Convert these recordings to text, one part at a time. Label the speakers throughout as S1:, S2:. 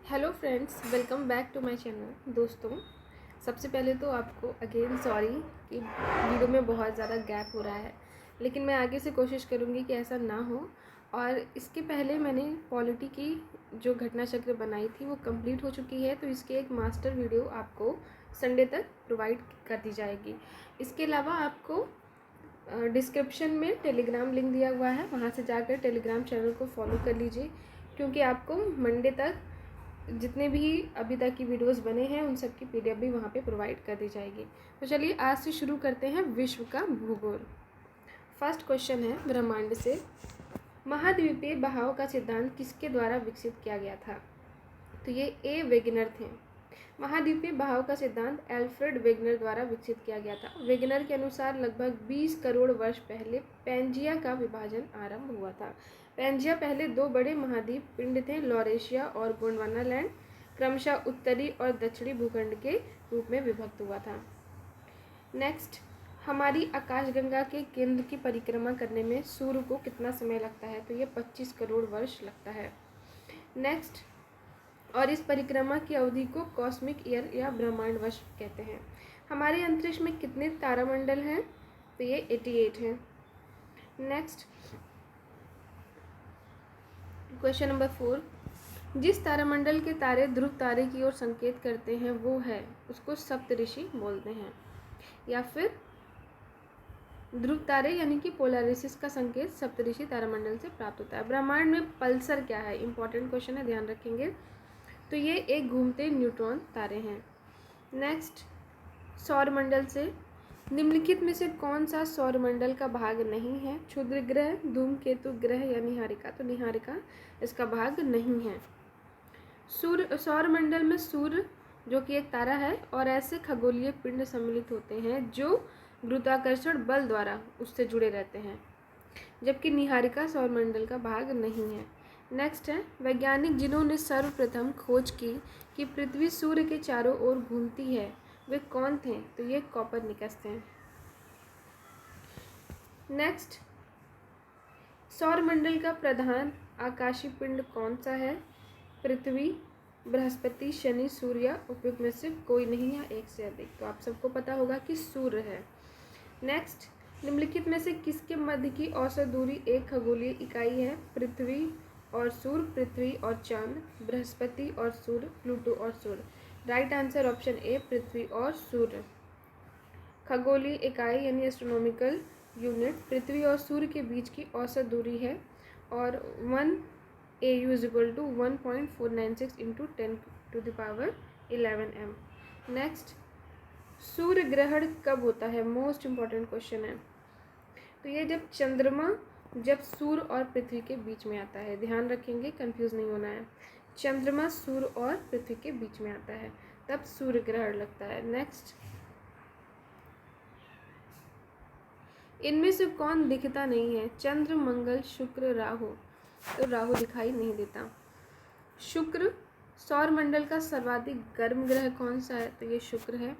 S1: Hello friends, welcome back to my channel. दोस्तों, सबसे पहले तो आपको अगेन सॉरी कि वीडियो में बहुत ज़्यादा गैप हो रहा है, लेकिन मैं आगे से कोशिश करूँगी कि ऐसा ना हो। और इसके पहले मैंने पॉलिटी की जो घटना चक्र बनाई थी वो कंप्लीट हो चुकी है, तो इसके एक मास्टर वीडियो आपको संडे तक प्रोवाइड कर दी जाएगी। इसके अलावा आपको डिस्क्रिप्शन में टेलीग्राम लिंक दिया हुआ है, वहाँ से जाकर टेलीग्राम चैनल को फॉलो कर लीजिए, क्योंकि आपको मंडे तक जितने भी अभी तक की वीडियोस बने हैं उन सब की पीडीएफ भी वहाँ पे प्रोवाइड कर दी जाएगी। तो चलिए आज से शुरू करते हैं विश्व का भूगोल। फर्स्ट क्वेश्चन है ब्रह्मांड से, महाद्वीपीय बहाव का सिद्धांत किसके द्वारा विकसित किया गया था? तो ये ए वेगनर थे। महाद्वीपीय बहाव का सिद्धांत एल्फ्रेड वेगनर द्वारा विकसित किया गया था। वेगनर के अनुसार लगभग 20 करोड़ वर्ष पहले पैंजिया का विभाजन आरंभ हुआ था। पैंजिया पहले दो बड़े महाद्वीप पिंड थे, लॉरेशिया और गोंडवाना लैंड, क्रमशः उत्तरी और दक्षिणी भूखंड के रूप में विभक्त हुआ था। नेक्स्ट, हमारी आकाशगंगा के केंद्र की परिक्रमा करने में सूर्य को कितना समय लगता है? तो ये 25 करोड़ वर्ष लगता है। नेक्स्ट, और इस परिक्रमा की अवधि को कॉस्मिक ईयर या ब्रह्मांड वर्ष कहते हैं। हमारे अंतरिक्ष में कितने तारामंडल हैं? तो ये 88 हैं। नेक्स्ट, क्वेश्चन नंबर 4, जिस तारामंडल के तारे ध्रुव तारे की ओर संकेत करते हैं वो है, उसको सप्तऋषि बोलते हैं। या फिर ध्रुव तारे यानी कि पोलरिसिस का संकेत सप्तऋषि तारामंडल से प्राप्त होता है। ब्रह्मांड में पल्सर क्या है? इंपॉर्टेंट क्वेश्चन है, ध्यान रखेंगे। तो ये एक घूमते न्यूट्रॉन तारे हैं। नेक्स्ट, सौरमंडल से निम्नलिखित में से कौन सा सौरमंडल का भाग नहीं है? क्षुद्र ग्रह, धूमकेतु ग्रह या निहारिका? तो निहारिका इसका भाग नहीं है। सौरमंडल में सूर्य जो कि एक तारा है और ऐसे खगोलीय पिंड सम्मिलित होते हैं जो गुरुत्वाकर्षण बल द्वारा उससे जुड़े रहते हैं, जबकि निहारिका सौरमंडल का भाग नहीं है। नेक्स्ट है, वैज्ञानिक जिन्होंने सर्वप्रथम खोज की कि पृथ्वी सूर्य के चारों ओर घूमती है, वे कौन थे? तो ये कोपरनिकस थे। नेक्स्ट, सौरमंडल का प्रधान आकाशीय पिंड कौन सा है? पृथ्वी, बृहस्पति, शनि, सूर्य या उपयुक्त में से कोई नहीं या एक से अधिक? तो आप सबको पता होगा कि सूर्य है। नेक्स्ट, निम्नलिखित में से किसके मध्य की औसत दूरी एक खगोलीय इकाई है? पृथ्वी और सूर्य, पृथ्वी और चांद, बृहस्पति और सूर्य, प्लूटो और सूर्य। राइट आंसर ऑप्शन ए, पृथ्वी और सूर्य। खगोलीय इकाई यानी एस्ट्रोनॉमिकल यूनिट पृथ्वी और सूर्य के बीच की औसत दूरी है और 1 AU is equal to 1.496 into 10⁻11 m। Next, सूर्य ग्रहण कब होता है? मोस्ट इम्पॉर्टेंट क्वेश्चन है। तो ये जब सूर्य और पृथ्वी के बीच में आता है, ध्यान रखेंगे, कंफ्यूज नहीं होना है। चंद्रमा सूर्य और पृथ्वी के बीच में आता है तब सूर्य ग्रहण लगता है। नेक्स्ट, इनमें से कौन दिखता नहीं है? चंद्र, मंगल, शुक्र, राहु? तो राहु दिखाई नहीं देता। शुक्र, सौरमंडल का सर्वाधिक गर्म ग्रह कौन सा है? तो ये शुक्र है।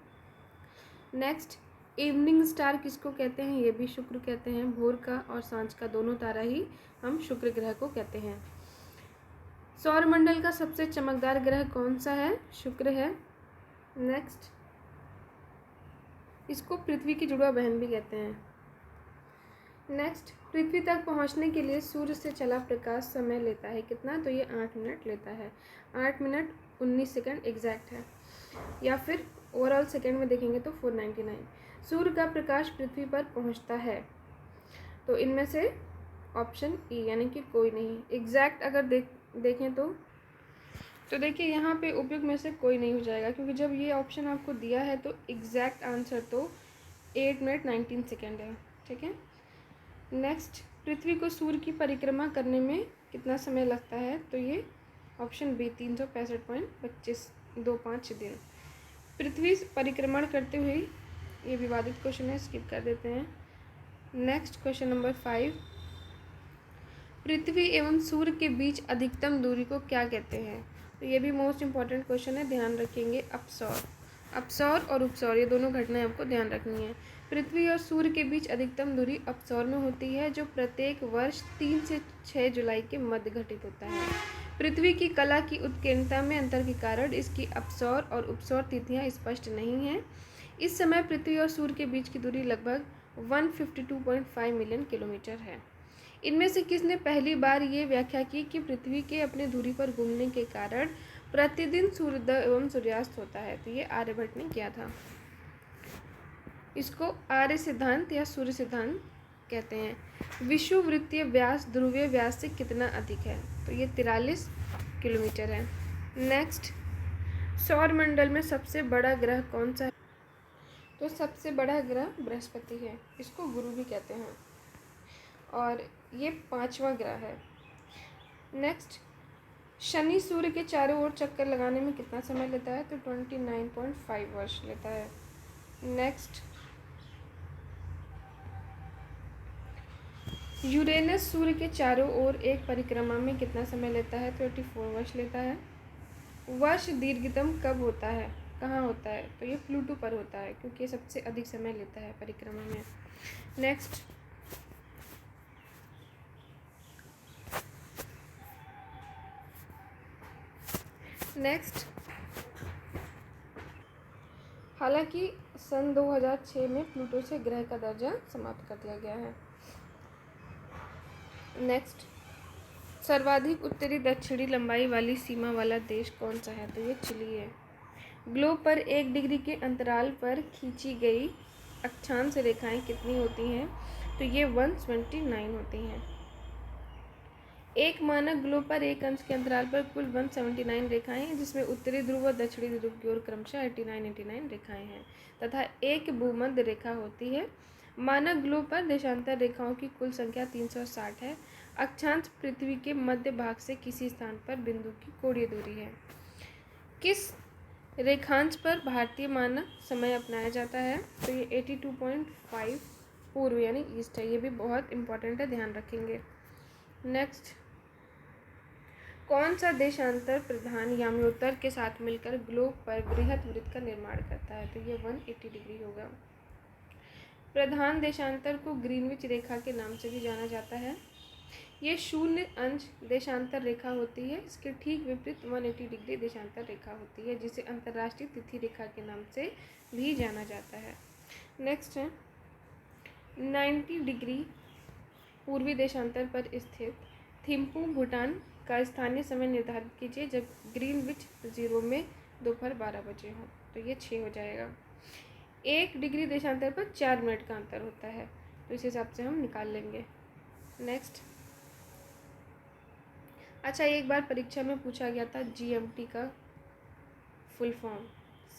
S1: नेक्स्ट, इवनिंग स्टार किसको कहते हैं? ये भी शुक्र कहते हैं। भोर का और सांझ का दोनों तारा ही हम शुक्र ग्रह को कहते हैं। सौरमंडल का सबसे चमकदार ग्रह कौन सा है? शुक्र है। नेक्स्ट, इसको पृथ्वी की जुड़वा बहन भी कहते हैं। नेक्स्ट, पृथ्वी तक पहुंचने के लिए सूर्य से चला प्रकाश समय लेता है कितना? तो ये 8 मिनट लेता है। 8 मिनट 19 सेकंड एग्जैक्ट है, या फिर ओवरऑल सेकंड में देखेंगे तो 499। सूर्य का प्रकाश पृथ्वी पर पहुंचता है, तो इनमें से ऑप्शन ई यानी कि कोई नहीं। एग्जैक्ट अगर देखें तो देखिए यहाँ पे उपयुक्त में से कोई नहीं हो जाएगा, क्योंकि जब ये ऑप्शन आपको दिया है तो एग्जैक्ट आंसर तो 8 मिनट 19 सेकेंड है। ठीक है। नेक्स्ट, पृथ्वी को सूर्य की परिक्रमा करने में कितना समय लगता है? तो ये ऑप्शन बी 365.25 दिन। पृथ्वी परिक्रमण करते हुए, ये विवादित क्वेश्चन है, स्किप कर देते हैं। नेक्स्ट, क्वेश्चन नंबर 5, पृथ्वी एवं सूर्य के बीच अधिकतम दूरी को क्या कहते हैं? तो ये भी मोस्ट इंपॉर्टेंट क्वेश्चन है, ध्यान रखेंगे। अपसौर और उपसौर, ये दोनों घटनाएं आपको ध्यान रखनी है। पृथ्वी और सूर्य के बीच अधिकतम दूरी अपसौर में होती है, जो प्रत्येक वर्ष 3 से 6 जुलाई के मध्य घटित होता है। पृथ्वी की कला की उत्कीर्णता में अंतर के कारण इसकी अपसौर और उपसौर तिथियां स्पष्ट नहीं हैं। इस समय पृथ्वी और सूर्य के बीच की दूरी लगभग 152.5 मिलियन किलोमीटर है। इनमें से किसने पहली बार ये व्याख्या की कि पृथ्वी के अपने धुरी पर घूमने के कारण प्रतिदिन सूर्योदय एवं सूर्यास्त होता है? तो ये आर्यभट्ट ने किया था। इसको आर्य सिद्धांत या सूर्य सिद्धांत कहते हैं। विषुववृत्तीय व्यास ध्रुवीय व्यास से कितना अधिक है? तो ये 43 किलोमीटर है। नेक्स्ट, सौर मंडल में सबसे बड़ा ग्रह कौन सा है? तो सबसे बड़ा ग्रह बृहस्पति है, इसको गुरु भी कहते हैं, और ये 5वां ग्रह है। नेक्स्ट, शनि सूर्य के चारों ओर चक्कर लगाने में कितना समय लेता है? तो 29.5 वर्ष लेता है। नेक्स्ट, यूरेनस सूर्य के चारों ओर एक परिक्रमा में कितना समय लेता है? 34 वर्ष लेता है। वर्ष दीर्घतम कब होता है, कहाँ होता है? तो ये प्लूटो पर होता है, क्योंकि ये सबसे अधिक समय लेता है परिक्रमा में। नेक्स्ट, हालांकि सन 2006 में प्लूटो से ग्रह का दर्जा समाप्त कर दिया गया है। नेक्स्ट, सर्वाधिक उत्तरी दक्षिणी लंबाई वाली सीमा वाला देश कौन सा है? तो ये चिली है। ग्लोब पर 1 डिग्री के अंतराल पर खींची गई अक्षांश रेखाएं कितनी होती हैं? तो ये 129 होती हैं। एक मानक ग्लोब पर 1 अंश के अंतराल पर कुल 179 रेखाएं हैं, जिसमें उत्तरी ध्रुव और दक्षिणी ध्रुव की ओर क्रमशः 89 रेखाएं हैं तथा एक भूमध्य रेखा होती है। मानक ग्लोब पर देशांतर रेखाओं की कुल संख्या 360 है। अक्षांश पृथ्वी के मध्य भाग से किसी स्थान पर बिंदु की कोणीय दूरी है। किस रेखांश पर भारतीय मानक समय अपनाया जाता है? तो ये 82.5 पूर्व यानी ईस्ट है। ये भी बहुत इंपॉर्टेंट है, ध्यान रखेंगे। नेक्स्ट, कौन सा देशांतर प्रधान याम्योत्तर के साथ मिलकर ग्लोब पर बृहत वृत्त का निर्माण करता है? तो ये 180 डिग्री होगा। प्रधान देशांतर को ग्रीनविच रेखा के नाम से भी जाना जाता है। ये 0 अंश देशांतर रेखा होती है। इसके ठीक विपरीत 180 डिग्री देशांतर रेखा होती है, जिसे अंतर्राष्ट्रीय तिथि रेखा के नाम से भी जाना जाता है। नेक्स्ट है 90 डिग्री पूर्वी देशांतर पर स्थित थिम्पू भूटान का स्थानीय समय निर्धारित कीजिए जब ग्रीनविच 0 में दोपहर 12 बजे हो। तो ये 6 हो जाएगा। 1 डिग्री देशांतर पर 4 मिनट का अंतर होता है, तो इस हिसाब से हम निकाल लेंगे। नेक्स्ट, अच्छा, एक बार परीक्षा में पूछा गया था GMT का फुल फॉर्म।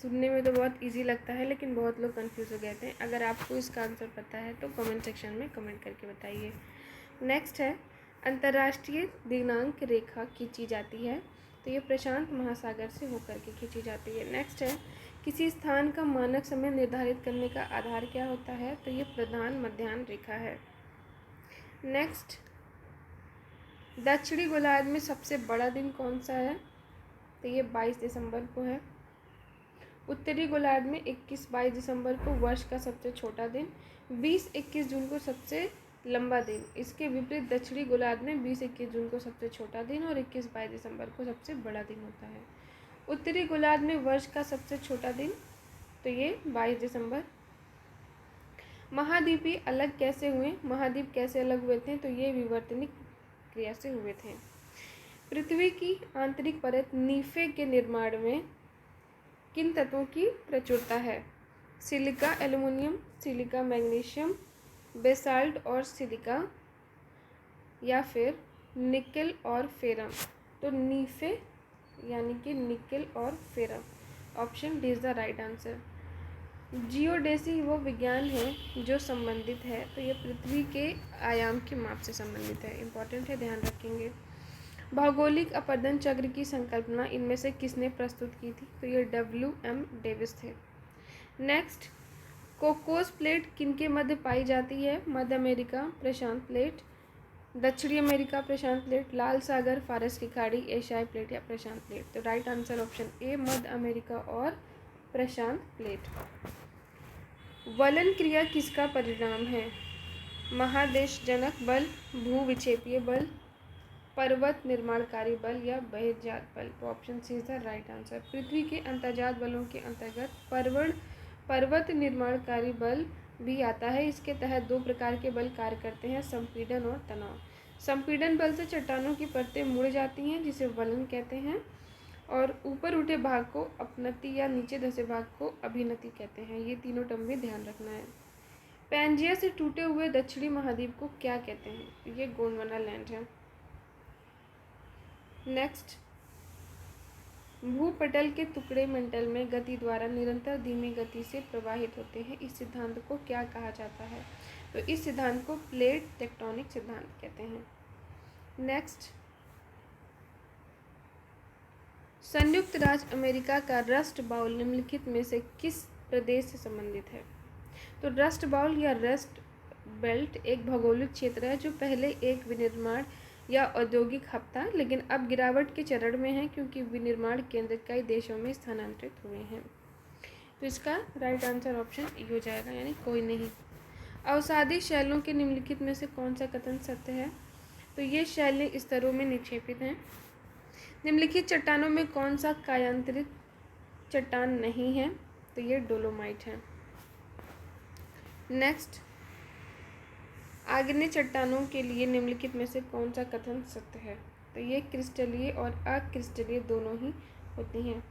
S1: सुनने में तो बहुत इजी लगता है, लेकिन बहुत लोग कंफ्यूज हो गए थे। अगर आपको इसका आंसर पता है तो कमेंट सेक्शन में कमेंट करके बताइए। नेक्स्ट है अंतर्राष्ट्रीय दिनांक रेखा खींची जाती है, तो ये प्रशांत महासागर से होकर के खींची जाती है। नेक्स्ट है किसी स्थान का मानक समय निर्धारित करने का आधार क्या होता है? तो ये प्रधान मध्याह्न रेखा है। नेक्स्ट, दक्षिणी गोलार्ध में सबसे बड़ा दिन कौन सा है? तो ये 22 दिसंबर को है। उत्तरी गोलार्ध में 21-22 दिसंबर को वर्ष का सबसे छोटा दिन, 20-21 जून को सबसे लंबा दिन। इसके विपरीत दक्षिणी गोलार्ध में 20-21 जून को सबसे छोटा दिन और 21-22 दिसंबर को सबसे बड़ा दिन होता है। उत्तरी गोलार्ध में वर्ष का सबसे छोटा दिन, तो ये 22 दिसंबर। महाद्वीपीय अलग कैसे हुए? महाद्वीप कैसे अलग हुए थे? तो ये विवर्तनिक क्रिया से हुए थे। पृथ्वी की आंतरिक परत नीफे के निर्माण में किन तत्वों की प्रचुरता है? Silica aluminium, silica magnesium, basalt और सिलिका, या फिर निकेल और फेरम? तो नीफे यानी कि निकेल और ferrum. Option D is the right answer. Geodesy वो विज्ञान है जो संबंधित है, तो ये पृथ्वी के आयाम के माप से संबंधित है। इंपॉर्टेंट है, ध्यान रखेंगे। भौगोलिक अपरदन चक्र की संकल्पना इनमें से किसने प्रस्तुत की थी? तो ये WM डेविस थे। नेक्स्ट, कोकोस प्लेट किनके मध्य पाई जाती है? मध्य अमेरिका, प्रशांत प्लेट, दक्षिणी अमेरिका, प्रशांत प्लेट, लाल सागर, फारस की खाड़ी, एशियाई प्लेट या प्रशांत प्लेट? तो right answer option A, Madhya America और प्रशांत प्लेट। वलन क्रिया किसका परिणाम है? महादेशजनक बल, भूविक्षेपीय बल, पर्वत निर्माणकारी बल या बहिर्जात बल। तो option C is the right answer. पृथ्वी के अंतर्जात बलों के अंतर्गत पर्वत निर्माणकारी बल भी आता है। इसके तहत दो प्रकार के बल कार्य करते हैं, संपीड़न और तनाव। संपीड़न बल से चट्टानों की परतें मुड़ जाती हैं जिसे वलन कहते हैं, और ऊपर उठे भाग को अपनति या नीचे धंसे भाग को अभिनति कहते हैं। ये तीनों टर्म भी ध्यान रखना है। पैंजिया से टूटे हुए दक्षिणी महाद्वीप को क्या कहते हैं? ये गोंडवाना लैंड है। नेक्स्ट, भूपटल के टुकड़े मेंटल में गति द्वारा निरंतर धीमी गति से प्रवाहित होते हैं। इस सिद्धांत को क्या कहा जाता है? तो इस सिद्धांत को प्लेट टेक्टोनिक सिद्धांत कहते हैं। नेक्स्ट, संयुक्त राज्य अमेरिका का रस्ट बाउल निम्नलिखित में से किस प्रदेश से संबंधित है? तो रस्ट बाउल या रस्ट बेल्ट एक भौगोलिक क्षेत्र है जो पहले एक विनिर्माण या औद्योगिक हब था, लेकिन अब गिरावट के चरण में है क्योंकि विनिर्माण केंद्र कई देशों में स्थानांतरित हुए हैं। तो इसका राइट आंसर ऑप्शन ए हो जाएगा, यानी कोई नहीं। अवसादी शैलों के निम्नलिखित में से कौन सा कथन सत्य है? तो ये शैलें स्तरों में निक्षेपित हैं। निम्नलिखित चट्टानों में कौन सा कायांतरित चट्टान नहीं है? तो ये डोलोमाइट है। नेक्स्ट, आग्नेय चट्टानों के लिए निम्नलिखित में से कौन सा कथन सत्य है? तो ये क्रिस्टलीय और अक्रिस्टलीय दोनों ही होती हैं।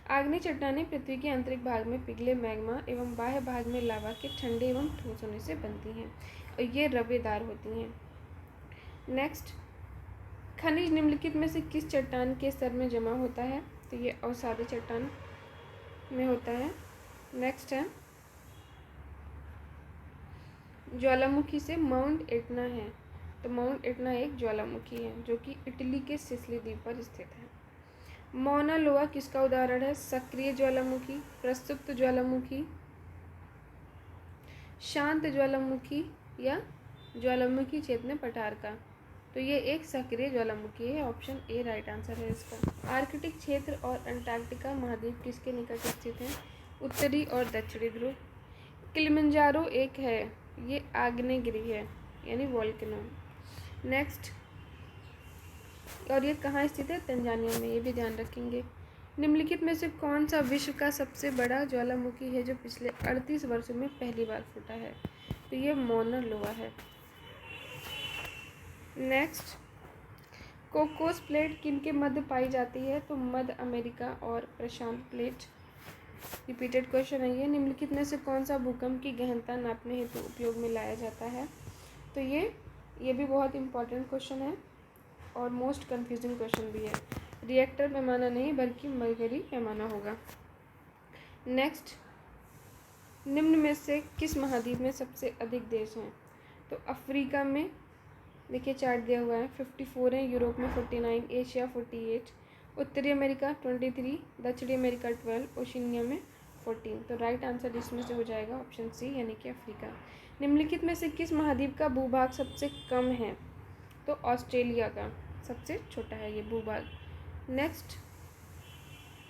S1: आग्नेय चट्टानें पृथ्वी के आंतरिक भाग में पिघले मैग्मा एवं बाह्य भाग में लावा के ठंडे एवं ठोस होने से बनती हैं और ये रवेदार होती हैं। नेक्स्ट, खनिज निम्नलिखित में से किस चट्टान के स्तर में जमा होता है? तो ये अवसादी चट्टान में होता है। नेक्स्ट है, ज्वालामुखी से माउंट एटना है। तो माउंट एटना एक ज्वालामुखी है जो कि इटली के सिसिली द्वीप पर स्थित है। मौना लोआ किसका उदाहरण है? सक्रिय ज्वालामुखी, प्रसुप्त ज्वालामुखी, शांत ज्वालामुखी या ज्वालामुखी चेतन पठार का। तो ये एक सक्रिय ज्वालामुखी है। ऑप्शन ए राइट आंसर है इसका। आर्कटिक क्षेत्र और अंटार्कटिका महाद्वीप किसके निकट स्थित हैं? उत्तरी और दक्षिणी ध्रुव। किलिमंजारो एक है, ये आग्नेयगिरि है यानी वोल्केनो। नेक्स्ट, और ये कहाँ स्थित है? तंजानिया में, ये भी ध्यान रखेंगे। निम्नलिखित में से कौन सा विश्व का सबसे बड़ा ज्वालामुखी है जो पिछले 38 वर्षों में पहली बार फूटा है? तो ये मौना लोआ है। नेक्स्ट, कोकोस प्लेट किनके मध्य पाई जाती है? तो मध्य अमेरिका और प्रशांत प्लेट। रिपीटेड क्वेश्चन है ये। निम्नलिखित में से कौन सा भूकंप की गहनता नापने हेतु उपयोग में लाया जाता है? तो ये भी बहुत इंपॉर्टेंट क्वेश्चन है और मोस्ट कंफ्यूजिंग क्वेश्चन भी है। रिएक्टर पैमाना नहीं बल्कि मरकरी पैमाना होगा। नेक्स्ट, निम्न में से किस महाद्वीप में सबसे अधिक देश हैं? तो अफ्रीका में देखिए चार्ट दिया हुआ है, 54 है, यूरोप में 49, एशिया 48, उत्तरी अमेरिका 23, दक्षिणी अमेरिका 12, ओशिनिया में 14। तो राइट आंसर इसमें से हो जाएगा ऑप्शन सी यानी कि अफ्रीका। निम्नलिखित में से किस महाद्वीप का भूभाग सबसे कम है? तो ऑस्ट्रेलिया का सबसे छोटा है ये भूभाग। नेक्स्ट,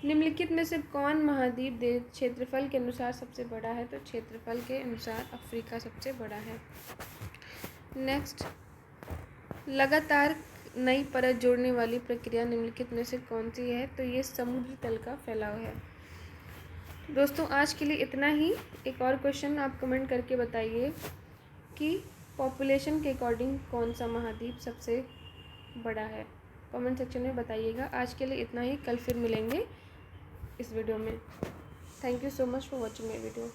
S1: निम्नलिखित में से कौन महाद्वीप देश क्षेत्रफल के अनुसार सबसे बड़ा है? तो क्षेत्रफल के अनुसार अफ्रीका सबसे बड़ा है। नेक्स्ट, लगातार नई परत जोड़ने वाली प्रक्रिया निम्नलिखित में से कौन सी है? तो ये समुद्र तल का फैलाव है। दोस्तों आज के लिए इतना ही। एक और क्वेश्चन आप कमेंट करके बताइए कि पॉपुलेशन के अकॉर्डिंग कौन सा महाद्वीप सबसे बड़ा है? कमेंट सेक्शन में बताइएगा। आज के लिए इतना ही, कल फिर मिलेंगे इस वीडियो में। Thank you so much for watching my video.